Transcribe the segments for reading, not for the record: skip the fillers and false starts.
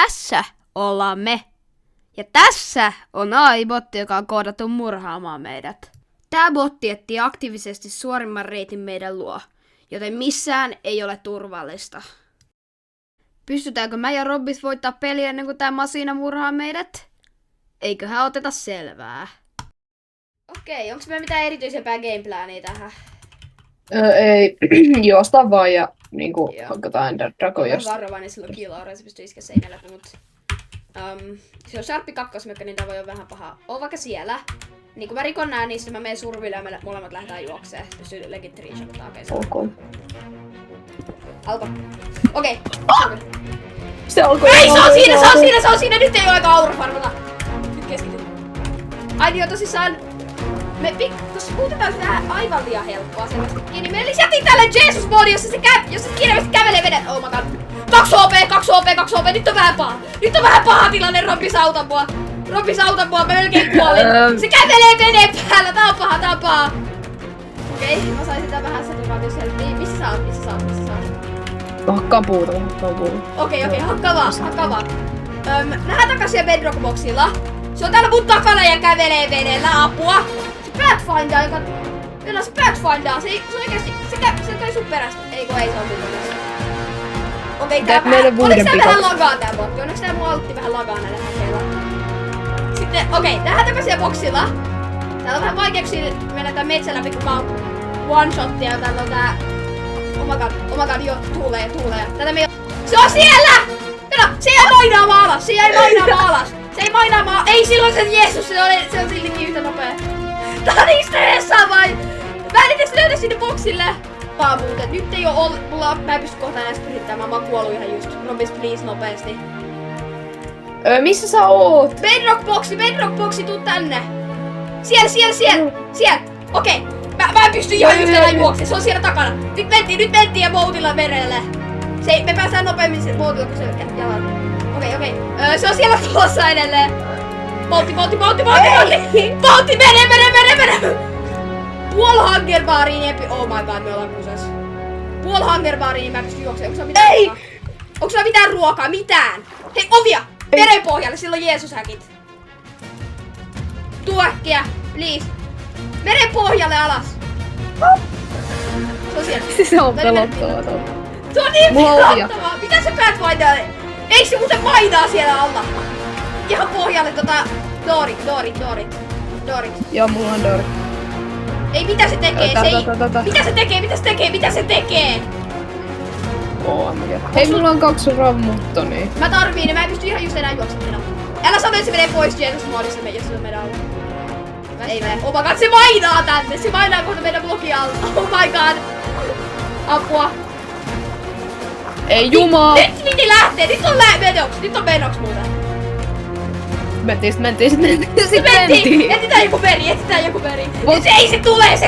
Tässä ollaan me. Ja tässä on AI-botti, joka on koodattu murhaamaan meidät. Tää botti etsii aktiivisesti suorimman reitin meidän luo, joten missään ei ole turvallista. Pystytäänkö mä ja Robbis voittaa peliä ennen kuin tää masina murhaa meidät? Eiköhän oteta selvää. Okei, onks meillä mitään erityisempää gameplania tähän? Ei, juosta vaan ja niinku hankataan Ender Dragon jos... Varovainen silloin kiilaura, se pystyy iskeä seinällä, mutta... se on Sharppi 2, niin tää voi olla vähän paha. Oo vaikka siellä. Niin kun mä rikon nää, niin mä menen surville ja me molemmat lähdetään juokseen. Pystyy legit triishottaa. Okay, Alko. Okei. Se alkoi. Ei, se on siinä! Nyt ei oo aika aurafarmata. Nyt keskity. Ai niin, tosissaan... Koska muuten tää on vähän aivan liian helppoa selvästikin, niin me lisättiin tälle Jesus-moodi, jossa se kirjallisesti kävelee vedet. Oh my god. 2 HP! Nyt on vähän paha tilanne, Robbis auta mua, mä melkein kuolin. Se kävelee veneen päällä, tää on paha. Okei, mä sain sitä vähän saturaatio sieltä. Niin, missä sä oot? Hakkaa puuta. Okei, hakkaa vaan. Nähdään takas siellä Bedrock-boxilla. Se on täällä mun takana ja kävelee veneellä, apua. Pathfinder, joka... Kyllä se Pathfinder, se on oikeesti... Se kai sun perästä. Ei se on mun perästä. Okei, tää vähän... Oliks tää vähän lagaa tää botti? Onneksi tää mun altti vähän lagaa näillä hetkeillä. Sitten, okei, nähdään takaisin boxilla. Täällä on vähän vaikeuksia mennä tän metsän läpi, kun mä oon one-shottia ja täällä on tää... Oh my god, joo, tuulee. Tätä me... Se on siellä! Kato, se jäi mainaamaan alas! Ei silloin se Jeesus, se on siltikin yhtä nopea. Tää on niin stressaavaa! Mä en edes löytä sinne boksille! Muuten, nyt ei oo mä en pysty kohtaan enää sprinttaamaan, mä oon kuollut ihan just. Robbis, please, nopeesti. Missä sä oot? Bedrock boxi, tuu tänne! Siellä! Okei, mä en pysty ihan just enää juoksemaan, se on siellä takana. Nyt mentiin ja boatilla merelle. Me päästään nopeammin sen boatilla, kun se jalan. Okei. Se on siellä tuossa edelleen. Boltti! Boltti, mene! Puol hungerbaariin oh my god, me ollaan kusas. Puol hungerbaariin, niin mä pystyn juoksemaan. Onko sulla mitään ruokaa? Mitään! Hei, ovia! Merenpohjalle, sillä on Jeesus-häkit. Tuokkia, please. Merenpohjalle alas. Se on siellä. Se on pelottavaa. Se on niin pelottavaa. Mitä se Pathfinder? Eikö se muuten mainaa siellä alla? Ihan pohjalle Doorit. Joo, mulla on Doorit. Ei, mitä se tekee? Mitä se tekee? Hei, mulla on 2 rammuttoni. Mä tarviin, mä en pysty ihan just enää juoksemaan. Älä sano, että se menee pois Jesus-moodissa, jos se on meidän alla. Ei mene. Oh my god, se mainaa tänne! Se mainaa kohta meidän blogi alla. Oh my god! Apua. Ei jumaa! Nyt piti lähtee! Nyt on Bedrox muuten. Mentiin. Etsitään joku meri. Se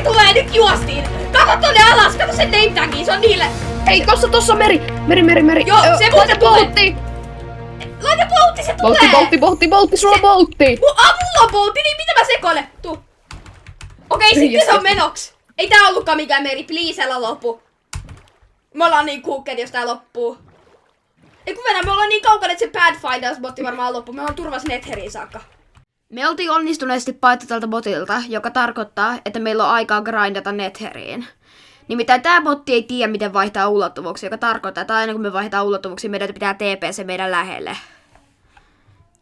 tulee! Nyt juostiin! Kato tonne alas! Kato sen name tagin, se on niille! Hei, tossa meri! Joo, se muuten tulee! Laita boltti, se tulee! Boltti, sulla on boltti! Mulla on boltti, niin mitä mä sekoilen? Tuu! Okei, sitten se on menoks! Ei tää ollutkaan mikään meri, please älä loppu! Me ollaan niin kuukkeet, jos tää loppuu. Ei kun me ollaan niin kaukana, että se Pathfinders-botti varmaan loppuu. Me ollaan turvassa Netheriin saakka. Me oltiin onnistuneesti paettu tältä botilta, joka tarkoittaa, että meillä on aikaa grindata Netheriin. Nimittäin tää botti ei tiedä, miten vaihtaa ulottuvuuksia, joka tarkoittaa, että aina kun me vaihtaa ulottuvuuksia, meidän pitää TP se meidän lähelle.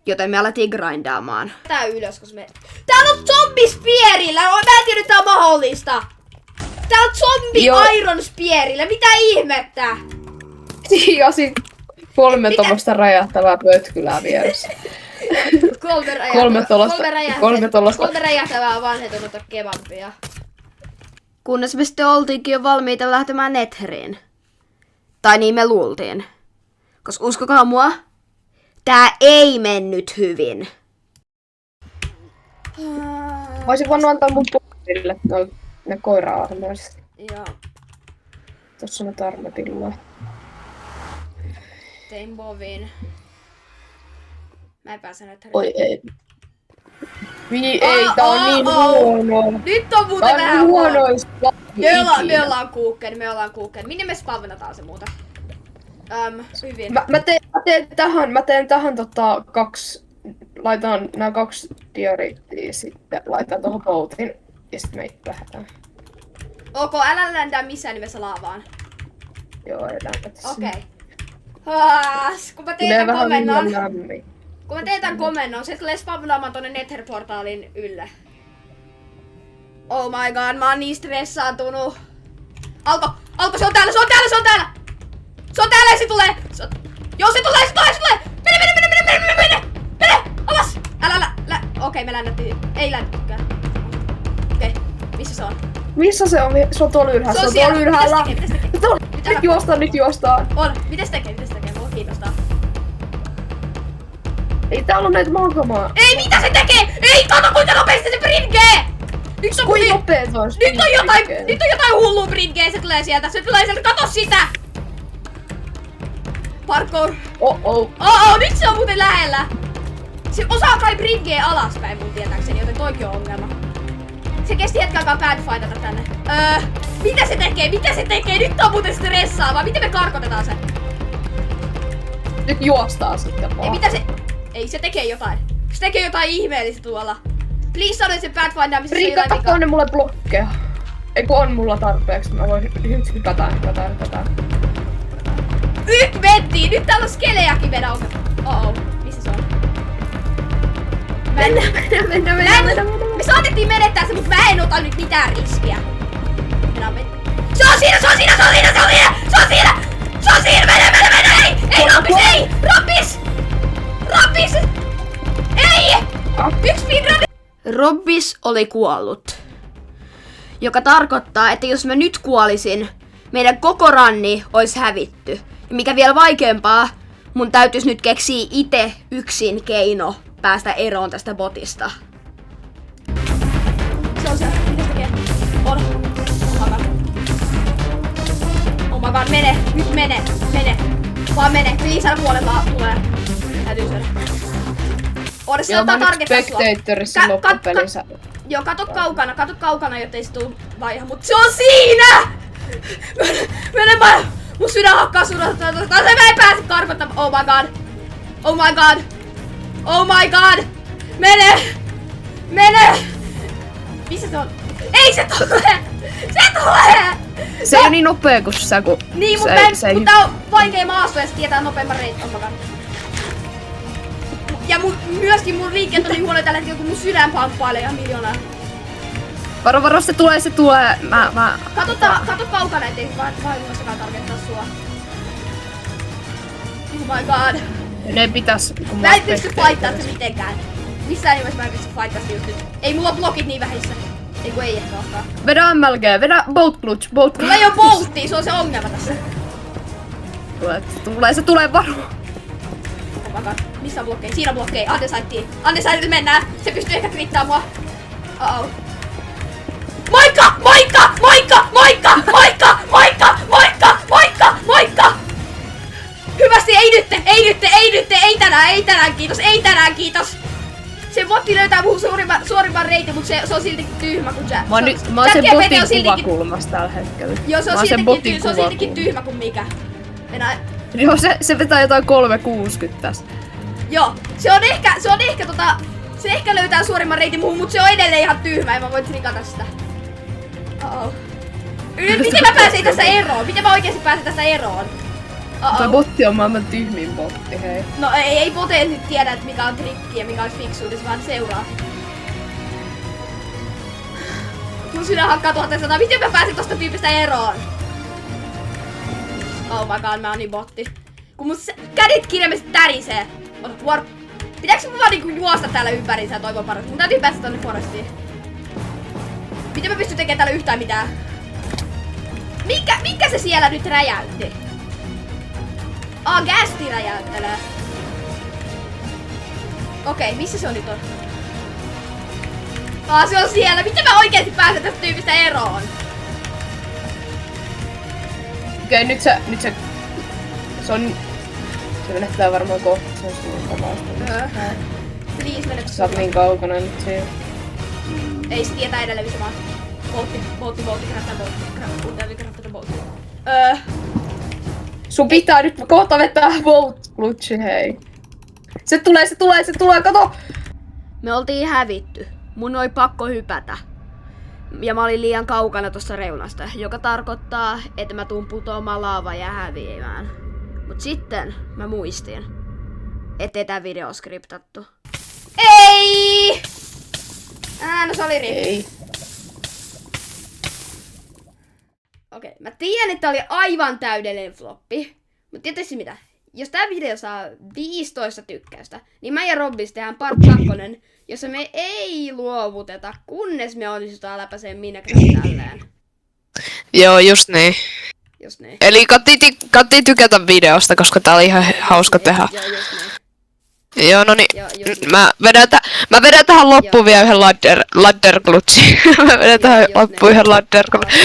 Joten me alettiin grindaamaan. Tää ylös, koska me... Täällä on zombispierillä! Mä en tiedä, että tää on mahdollista! Tää on Iron Spearillä, mitä ihmettä? Ja sit 3 tommoista räjähtävää pötkylää vieressä. 3 räjähtävää vanhentunutta kebabia. Kunnes me sitten oltiinkin jo valmiita lähtemään Netheriin. Tai niin me luultiin. Koska uskokaa mua, tää ei mennyt hyvin. Mä olisin voinut antaa mun puolille ne koira-armoiset. Joo. Tossa on tarmepilloa. Tein bovin. Mä en pääse Netheriin. Oi ei. Ei, tää on niin huono. Nyt on muuten vähän huono. Me ollaan kuukkeen. Minne me spavnataan se muuten? Hyvin. Mä teen tähän laitan nämä 2 dioriittia sitten laitan tuohon poutiin ja sitten me lähdetään. Ok, älä ländää missään nimessä laavaan. Joo, ei lähdetä. Okei. Kun mä teen tämän komennon, se tulee spavnaamaan tonne Nether-portaalin ylle. Oh my god, mä oon niin stressaantunut. Alko, se on täällä! Ja se tulee! Joo, se tulee! Mene! Alas! Älä! Okei, me lännättiin. Ei lännättykään. Okei, missä se on? Missä se on? Se on tuolla ylhäällä. Se on siellä. Mitäs tekee? Nyt juostaan. On. Mitäs tekee? Mua kiinnostaa. Ei täällä on näitä magamaa. Ei, mitä se tekee? Ei, kato kuinka nopeasti se bringee! Yksi on Kuinka nopeet se olisi? Nyt on jotain hullua bringee, se tulee sieltä. Kato sitä! Parkour. Nyt se on muuten lähellä. Se osaa kai bringee alaspäin mun tietääkseni, joten toikin on ongelma. Se kesti hetken aikaa badfightata tänne. Mitä se tekee? Nyt on muuten stressaavaa. Miten me karkotetaan se? Nyt juostaa sitten vaan. Ei, se tekee jotain. Se tekee jotain ihmeellistä tuolla. Please sano se badfinder, missä se on jotain vikaa. Ne mulle blokkeja. Eiku on mulla tarpeeksi, mä voin hypätä. Nyt mentiin! Nyt täällä on skelejäkin vedä. Missä se on? Mennään. Me saatettiin menettää se, mutta mä en ota nyt mitään riskiä. Se on siinä! Mene! Ei! Robbis! Ei! Yksi speedrun! Robbis oli kuollut. Joka tarkoittaa, että jos mä nyt kuolisin, meidän koko ranni olisi hävitty. Ja mikä vielä vaikeampaa, mun täytyisi nyt keksiä itse yksin keino päästä eroon tästä botista. Se on siellä. Mitä se tekee? Oh my god, mene. Nyt mene. Vaan mene. Liisalla puolella tulee. Täytyy syödä. Se ottaa targettaa sua. Spectatorissa loppupelissä. Joo, kato kaukana, jottei se tuu vaiha, mut se on siinä! Mene mä! Mun sydän hakkaa surata, mä en pääse karkottamaan. Oh my god! Mene! Missä se on? Ei se tulee! Se ei oo niin nopea kuin sä, kun... Niin, mut tää on vaikea maasto ja se tietää nopeamman reitin. Ja myöskin mun liikkeet on niin huono tällä hetkellä, kun mun sydän pamppailee ihan miljoonaa. Varo, se tulee. Kato kaukana, ettei vahingoissakaan tarkoittaa sua. Oh my god. Ne pitäis... Mä en pysty fightaa se mitenkään. Missään nimessä mä en pysty fightaa se just nyt. Ei mulla blokit niin vähissä. Ei ehkä olekaan. Vedä MLG, vedä boat clutch. Mulla ei oo bolttia, se on se ongelma tässä. Se tulee varo. Oh my god. Missä on blokkeja? Siinä on blokkeja. Undecided mennään. Se pystyy ehkä krittaa mua. Moikka! Hyvästi, ei tänään, kiitos. Se botti löytää muhun suorimman reitin, mut se on silti tyhmä, kun sä... Mä oon sen botin kuvakulmassa tällä hetkellä. Joo, se on siltikin tyhmä kuin mikä. Joo, se vetää jotain 360 tässä. Joo, se ehkä löytää suorimman reitin muhun, mut se on edelleen ihan tyhmä ja mä voin trikata sitä. Miten mä pääsen tästä eroon? Miten mä oikeesti pääsen tästä eroon? Toi botti on maailman tyhmin botti, hei. No ei boteet nyt tiedä, että mikä on trikki ja mikä on fiksuudessa, vaan seuraa. Mun sydän hakkaa 1100. Miten mä pääsen tosta tyypistä eroon? Oh my god, mä oon niin botti. Kun mun kädet kirjaimesti tärisee. Pitääkö mun vaan niinku juosta täällä ympäriinsä ja toivon parasta? Mun täytyy päästä tonne forestiin. Miten mä pystyn tekemään täällä yhtään mitään? Mikä se siellä nyt räjäytti? Gasti räjäyttelee. Okei, missä se on nyt on? Se on siellä. Miten mä oikeesti pääsen tästä tyypistä eroon? Okei, nyt se on... Se menettää varmaan kohta, se on suuntaan. Please mene. Sä oot niin kaukana nyt siinä. Ei se tietää edelleen missä vaan. Boltti, Sun pitää nyt kohta vetää Volt Glutchi, hei. Se tulee, kato! Me oltiin hävitty. Mun oli pakko hypätä. Ja mä olin liian kaukana tosta reunasta, joka tarkoittaa, että mä tuun putoamaan laavaan ja häviämään. Mut sitten mä muistin, ettei tää video skriptattu. Ei! No se oli rip. Ei. Okei, mä tiedän, että oli aivan täydellinen floppi. Mut tietysti mitä? Jos tää video saa 15 tykkäystä, niin mä ja Robbis tehdään part 2, jossa me ei luovuteta, kunnes me onnistutaan läpäiseen Minecraft tälleen. Joo, just niin. Just niin. Eli kannattaa tykätä videosta, koska tää oli ihan hauska tehdä. Joo, just niin. Joo, no niin. Joo, just niin. Mä vedän tähän loppuun vielä yhden ladder glutchin. Mä vedän tähän loppuun yhden ladder glutchin.